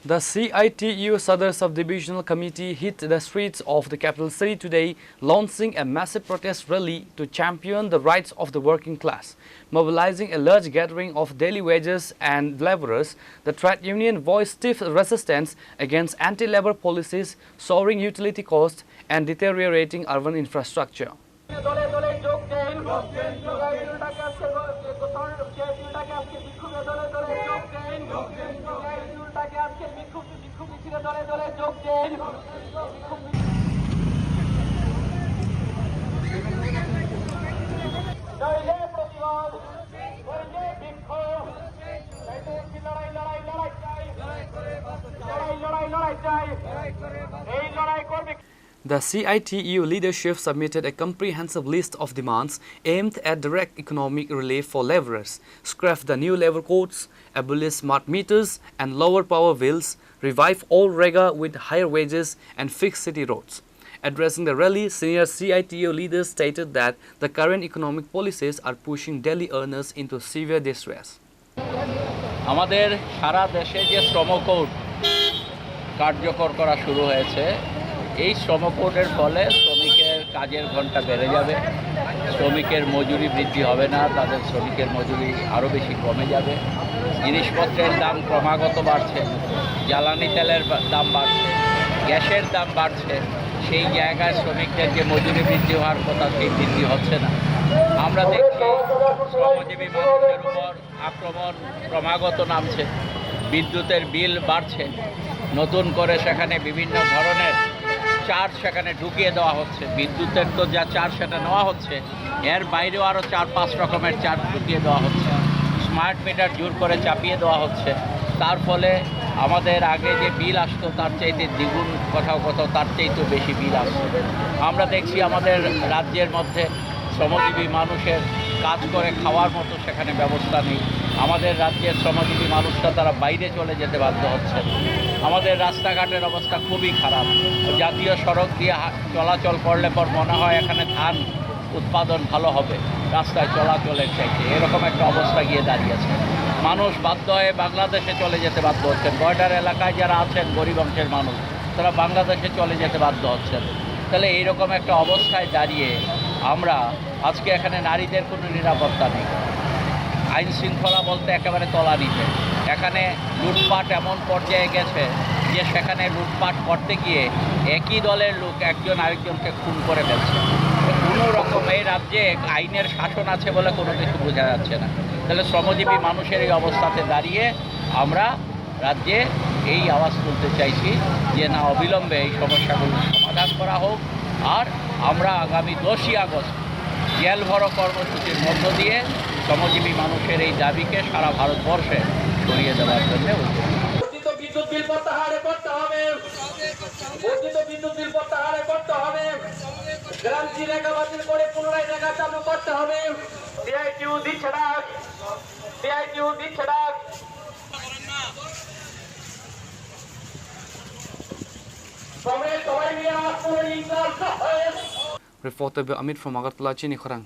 The CITU Sadr Sub-Divisional Committee hit the streets of the capital city today, launching a massive protest rally to champion the rights of the working class. Mobilizing a large gathering of daily wages and laborers, the trade union voiced stiff resistance against anti-labor policies, soaring utility costs and deteriorating urban infrastructure. The CITU leadership submitted a comprehensive list of demands aimed at direct economic relief for laborers, scrap the new labor codes, abolish smart meters and lower power bills, revive all rega with higher wages and fix city roads. Addressing the rally, senior CITU leaders stated that the current economic policies are pushing daily earners into severe distress. আমাদের সারা দেশে যে শ্রম code কার্যকর করা শুরু হয়েছে, এই শ্রম কোডের ফলে শ্রমিকের কাজের ঘন্টা বেড়ে যাবে, শ্রমিকের মজুরি বৃদ্ধি হবে না, তাদের শ্রমিকের মজুরি আরও বেশি কমে যাবে, জিনিসপত্রের দাম ক্রমাগত বাড়ছে, জ্বালানি তেলের দাম বাড়ছে, গ্যাসের দাম বাড়ছে, সেই জায়গায় শ্রমিকদের যে মজুরি বৃদ্ধি হওয়ার কথা সেই বৃদ্ধি হচ্ছে না। আমরা দেখছি শ্রমজীবী মানুষের উপর আক্রমণ ক্রমাগত নামছে, বিদ্যুতের বিল বাড়ছে, নতুন করে সেখানে বিভিন্ন ধরনের চার্জ সেখানে ঢুকিয়ে দেওয়া হচ্ছে। বিদ্যুতের তো যা চার্জ সেটা নেওয়া হচ্ছে, এর বাইরেও আরও 4-5 রকমের চার্জ ঢুকিয়ে দেওয়া হচ্ছে। স্মার্ট মিটার জোর করে চাপিয়ে দেওয়া হচ্ছে। তার ফলে আমাদের আগে যে বিল আসতো তার চাইতে দ্বিগুণ, কোথাও কোথাও তার চাইতেও বেশি বিল আসছে। আমরা দেখছি আমাদের রাজ্যের মধ্যে শ্রমজীবী মানুষের কাজ করে খাওয়ার মতো সেখানে ব্যবস্থা নেই। আমাদের রাজ্যের শ্রমজীবী মানুষরা তারা বাইরে চলে যেতে বাধ্য হচ্ছে। আমাদের রাস্তাঘাটের অবস্থা খুবই খারাপ। জাতীয় সড়ক দিয়ে চলাচল করলে পর মনে হয় এখানে ধান উৎপাদন ভালো হবে রাস্তায় চলাচলের চাইতে, এরকম একটা অবস্থা গিয়ে দাঁড়িয়েছে। মানুষ বাধ্য হয়ে বাংলাদেশে চলে যেতে বাধ্য হচ্ছেন। বর্ডার এলাকায় যারা আছেন গরিব অংশের মানুষ, তারা বাংলাদেশে চলে যেতে বাধ্য হচ্ছেন। তাহলে এইরকম একটা অবস্থায় দাঁড়িয়ে আমরা আজকে এখানে নারীদের কোনো নিরাপত্তা নেই, আইন শৃঙ্খলা বলতে একেবারে তলানিতে। এখানে লুটপাট এমন পর্যায়ে গেছে যে সেখানে লুটপাট করতে গিয়ে একই দলের লোক একজন আরেকজনকে খুন করে ফেলছে। কোনো রকম এই রাজ্যে আইনের শাসন আছে বলে কোনো কিছু বোঝা যাচ্ছে না। তাহলে শ্রমজীবী মানুষের এই অবস্থাতে দাঁড়িয়ে আমরা রাজ্যে এই আওয়াজ তুলতে চাইছি যে না, অবিলম্বে এই সমস্যাগুলো সমাধান করা হোক। আর আমরা আগামী 10ই আগস্ট জেল ভরো কর্মসূচির মধ্য দিয়ে শ্রমজীবী মানুষের এই দাবিকে সারা ভারতবর্ষে ছড়িয়ে দেওয়ার জন্য বিদ্যুৎ বিল প্রত্যাহার করতে হবে, বিদ্যুৎ বিল প্রত্যাহার করতে হবে, গ্রান্টি রেখা বাতিল করে পুনরায় রেখা চালু করতে হবে। সিআইটিউ দিচ্ছে ডাক, সিআইটিউ দিচ্ছে ডাক। Reporter Amit from Agartala, Chini Khorang.